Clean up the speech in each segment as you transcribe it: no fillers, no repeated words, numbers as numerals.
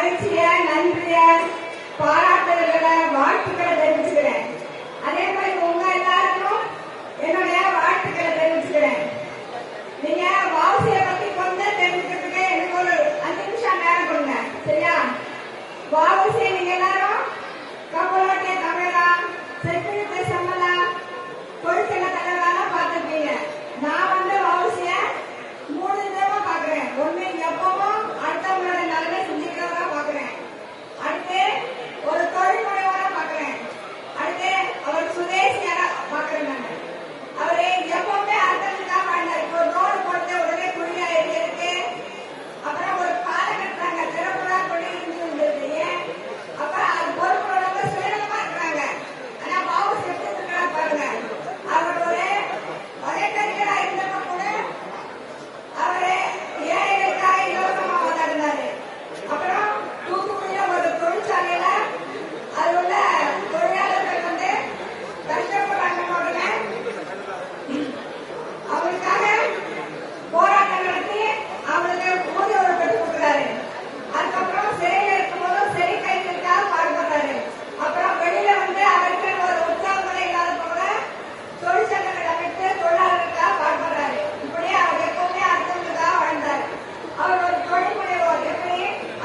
மகிழ்ச்சிய நன்றிய பாராட்டுகளை வாழ்த்துக்களை தெரிவிச்சுக்கிறேன். அதே மாதிரி உங்க எல்லாருக்கும் என்னுடைய வாழ்த்துக்களை தெரிவிச்சுக்கிறேன். நீங்க வாசிய பத்தி கொஞ்சம் தெரிஞ்சுக்கிறதுக்கு எனக்கு ஒரு 5 நிமிஷம் நேரம் கொடுங்க, சரியா? வாசிய நீங்க எல்லாரும் கப்பலோட்டிய தமிழா, செக்குரிமை சம்மலா, தொழிற்சங்க தலைவராக பார்த்துருக்கீங்க. நான் வாசிய 3 விதமா பாக்குறேன். ஒண்ணு எப்பவும் அடுத்தவங்களோட நலனை சிந்திக்கிறதா பாக்குறேன். அடுத்து ஒரு தொழில் முனைவரா பாக்குறேன். அடுத்து அவர் சுதேசியாரா பாக்குறேன். நான் அவரு எப்பவுமே அடுத்தவங்களுக்காக வாழ்ந்தார். இப்போ ரோடு போட்டு உடனே குழியா இருக்கு, அப்புறம் ஒரு பாலை கட்டுறாங்க, திறப்புறா கொண்டு இருந்து ஏன் அப்ப அது பொறுப்புள்ளவங்க சுயநலமா இருக்கிறாங்க. ஆனா பாவம் செத்து இருக்கிறாங்க பாருங்க. அவர் ஒரு வழக்கறிஞரா இருந்தப்ப கூட அவரு ஏழைகளுக்காக இலவசமா வந்தாரு. அப்புறம் தூத்துக்குடியில ஒரு தொழிற்சாலையில அது உள்ள தொழிலாளர்கள் கஷ்டப்படுறாங்க உடனே அவங்களுக்காக போராட்டம் நடத்தி அவங்களுக்கு ஊதியம் பெற்று கொடுக்குறாரு. அதுக்கப்புறம் சிறையில் இருக்கும்போதும் சிறை கைதிகளுக்காக பாடுபடுறாரு. அப்புறம் வெளியில அவருக்கு ஒரு உற்சாகங்களை இல்லாத போல தொழிற்சங்கங்களை அமைத்து தொழிலாளர்களுக்காக பாடுபடுறாரு. இப்படியே அவர் எப்பவுமே அடுத்தவங்களுக்காக வாழ்ந்தார். அவர் ஒரு தொழில் முனைவோர். எப்படி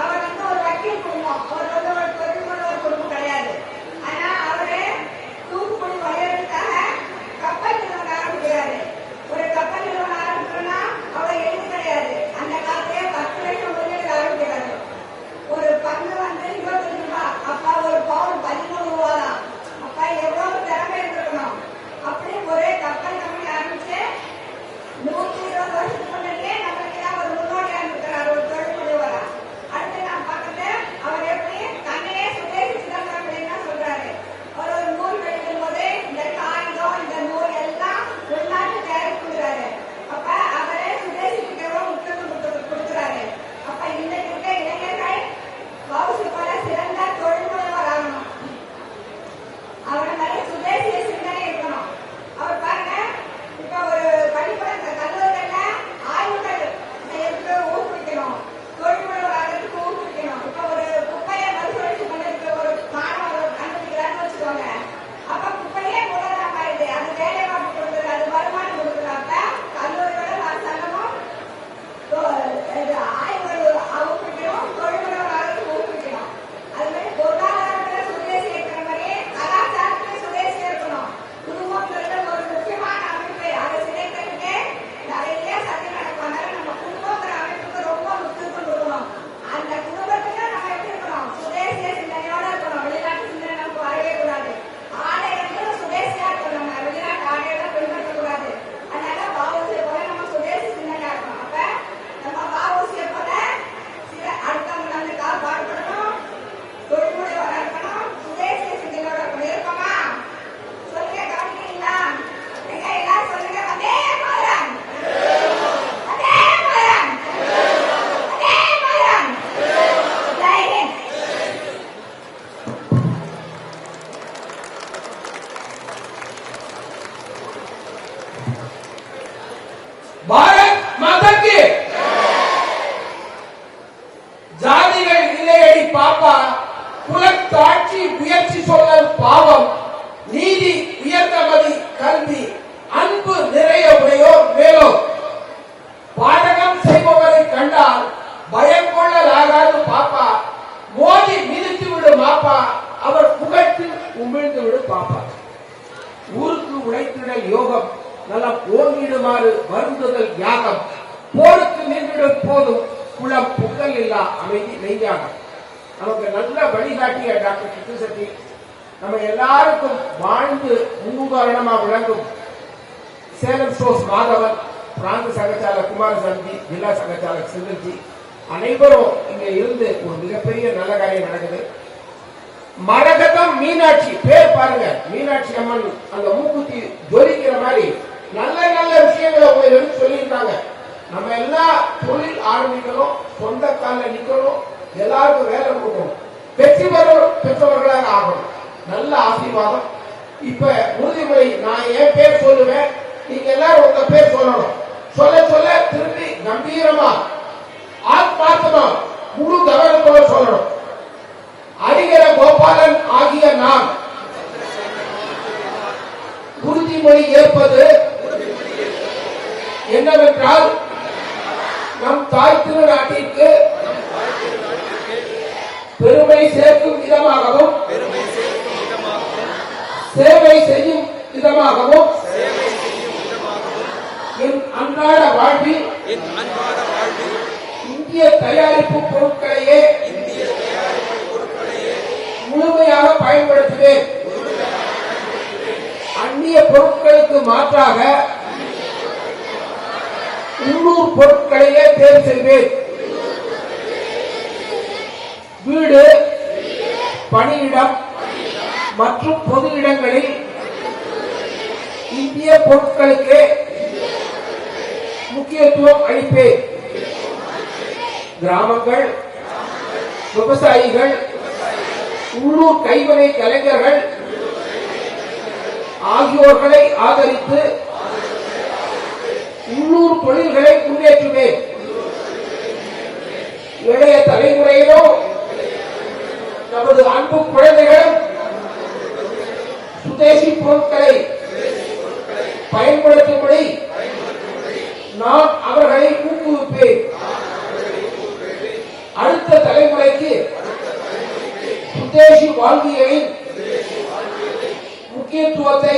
அவர் ஒரு வக்கீல் குடும்பம், அவர் ஒரு தொழில் முனைவோர் குடும்பம் கிடையாது. ஆனா அவரு தூத்துக்குடி வளையலுக்காக கப்பல் நிறுவனம் ஆரம்பிக்கிறாரு. ஒரு கப்பல் நிறுவனம் ஆரம்பிக்கணும்னா அவ்வளவு எளிது கிடையாது. அந்த காலத்தையே 10 லட்சம் முதலீடு ஆரம்பிக்கிறாரு. ஒரு பங்கு 25 ரூபாய். அப்பா ஒரு பவுன் 13 ரூபாய் தான். அப்பா எவ்வளவு திறமை இருக்கணும். அப்படி ஒரு கப்பல் கம்பெனி ஆரம்பிச்சு 120 வருஷத்துக்கு முன்னாடியே நம்மளுக்கு ஒரு முன்னோடியா இருக்கிறார், ஒரு தொழில் முனைவரா. அடுத்து நான் பார்க்கறது அவர் எப்படி தன்னையே சுதேசி சிதம்பரம் அப்படின்னு சொல்றாரு. அவர் ஒரு நூல் வெளியிடும் போது இந்த காகிதம் இந்த நூல் எல்லாம் உள்நாட்டு தயாரிப்புகிறாரு. அப்ப அவரே சுதேசிக்கு எவ்வளவு முக்கியத்துவம் கொடுக்கிறாரு. அப்ப இன்னைக்கு இருக்க இளைஞர்கள் வவுசி போல சிறந்த தொழில் முனைவர் ஆகணும். அவர் நிறைய சுதேசிய சிந்தனை இருக்கணும். அவர் பாருங்க, இப்ப ஒரு படிப்பட கல்லூரிகள்ல ஆய்வுகள் செய்யறதுக்கு ஊக்குவிக்கணும், தொழில் முனைவர் ஆகிறதுக்கு ஊக்குவிக்கணும். இப்ப ஒரு குப்பையை மறுசுழற்சி பண்ணிருக்க ஒரு மாணவர் கண்டுபிடிக்கிறான்னு வச்சுக்கோங்க. அப்ப குப்பையே மூலதனம் ஆயிடுது. அது வேலை வாய்ப்பு கொடுக்குறது, அது வருமானம் கொடுக்குறாங்க. கல்லூரியோட சங்கமும் ஆய்வுகள் ஊக்குவிக்கணும், தொழில் முனைவர் ஆகிறதுக்கு ஊக்குவிக்கணும். அது மாதிரி பொருளாதாரத்துல சுதேசி இருக்கிற மாதிரி கலாச்சாரத்துல சுதேசி இருக்கணும். குடும்பங்கிறது ஒரு முக்கியமான அமைப்பு. அதை சிதைக்கிறதுக்கு நிறைய சதி நடப்பாங்க. நம்ம குடும்பங்கிற அமைப்புக்கு ரொம்ப முக்கியத்துவம் கொடுக்கணும். அந்த குடும்பத்துக்கு நம்ம எப்படி இருக்கணும்? சுதேசிய சிந்தனையோட இருக்கணும். வெளிநாட்டு சிந்தனை நமக்கு வரவே கூடாது. ஆடை சுதேசியா இருக்கணும். வெளிநாட்டு ஆடையோட பின்பற்றக்கூடாது. அதனால வாவூசியை போல நம்ம சுதேசி சிந்தனையா இருக்கணும். அப்ப நம்ம வாவூசியை போல அடுத்தவங்க நம்மளுக்காக பாடுபடணும், தொழில் முனைவரா இருக்கணும், சுதேசிய சிந்தனையோட இருக்கணும். இருக்கமா? சொல்லுங்க, கவனிக்கிறீங்களா? எங்க எல்லாரும் சொல்லுங்க, வந்தே மாதரம், வந்தே மாதரம், வந்தே மாதரம். ஜெய் ஹிந்த். பாரத் மாதா கி ஜாதிகள் இல்லையடி பாப்பா, குலத்தாட்சி முயற்சி சொல்லல் பாவம், நீதி உயர்ந்தமதி கல்வி, அன்பு நிறைய உடையோர் மேலோ, பாதகம் செய்பவரை கண்டால் பயம் கொள்ளலாகாது பாப்பா, மோதி மிதித்து விடும் பாப்பா, அவர் புகழ்த்தில் உமிழ்ந்து விடும் பாப்பா. ஊருக்கு உழைத்திடல் யோகம், நலம் ஓங்கிடுமாறு வருந்துதல் யாகம், போருக்கு நின்றுடும் போதும் குளம் புகழ் இல்லா அமைதி நெய்யாகம். நமக்கு நல்ல வழிகாட்டிய டாக்டர் கிருஷ்ணசெட்டி, நம்ம எல்லாருக்கும் வாழ்ந்து முன்னுதாரணமாக விளங்கும் சேலம் சோஸ் மாதவன், பிராந்த சங்கச்சாலர் குமாரசாமி, ஜில்லா சங்கச்சாலர் செந்தில்ஜி, அனைவரும் இங்க இருந்து ஒரு மிகப்பெரிய நல்ல காரியம் நடக்குது. மரகதம் மீனாட்சி பேர் பாருங்க, மீனாட்சி அம்மன் அந்த மூக்குத்தி ஜொலிக்கிற மாதிரி நல்ல நல்ல விஷயங்களை உங்க எடுத்து சொல்லியிருக்காங்க. நம்ம எல்லாம் தொழில் ஆரம்பிக்கணும், சொந்த காலில் நிக்கணும், எல்லாருக்கும் வேலை கொடுக்கணும், வெற்றி பெற்றவர்களாக ஆகணும். நல்ல ஆசீர்வாதம். இப்ப உறுதிமொழி நான் என் பேர் சொல்லுவேன், நீங்க எல்லாரும் உங்க பேர் சொல்லணும். சொல்ல சொல்ல திரும்பி கம்பீரமா ஆத்மார்த்தமா முழு கவனத்தோட சொல்லணும். பெருமை சேர்க்கும் விதமாகவும் சேவை செய்யும் விதமாகவும் என் அன்றாட வாழ்வில் இந்திய தயாரிப்பு பொருட்களையே முழுமையாக பயன்படுத்துவேன். அந்நிய பொருட்களுக்கு மாற்றாக உள்ளூர் பொருட்களையே தேர்வு செய்வேன். வீடு, பணியிடம் மற்றும் பொது இடங்களில் இந்திய பொருட்களுக்கு முக்கியத்துவம் அளிப்பேன். கிராமங்கள், விவசாயிகள், உள்ளூர் கைவினை கலைஞர்கள் ஆகியோர்களை ஆதரித்து உள்ளூர் தொழில்களை முன்னேற்றுவேன். இளைய தலைமுறையிலோ நமது அன்பு குழந்தைகளும் சுதேசி பொருட்களை பயன்படுத்தும்படி நான் அவர்களை ஊக்குவிப்பேன். அடுத்த தலைமுறைக்கு சுதேசி வாழ்வியலின் முக்கியத்துவத்தை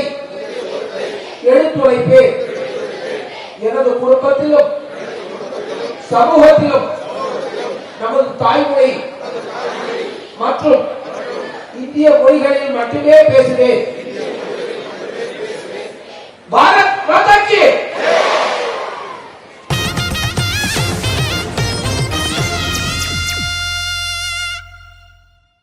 எடுத்துரைப்பேன். எனது குடும்பத்திலும் சமூகத்திலும் நமது தாய்மொழி மற்றும் இந்திய மொழிகளில் மட்டுமே பேசுவேன். பாரத்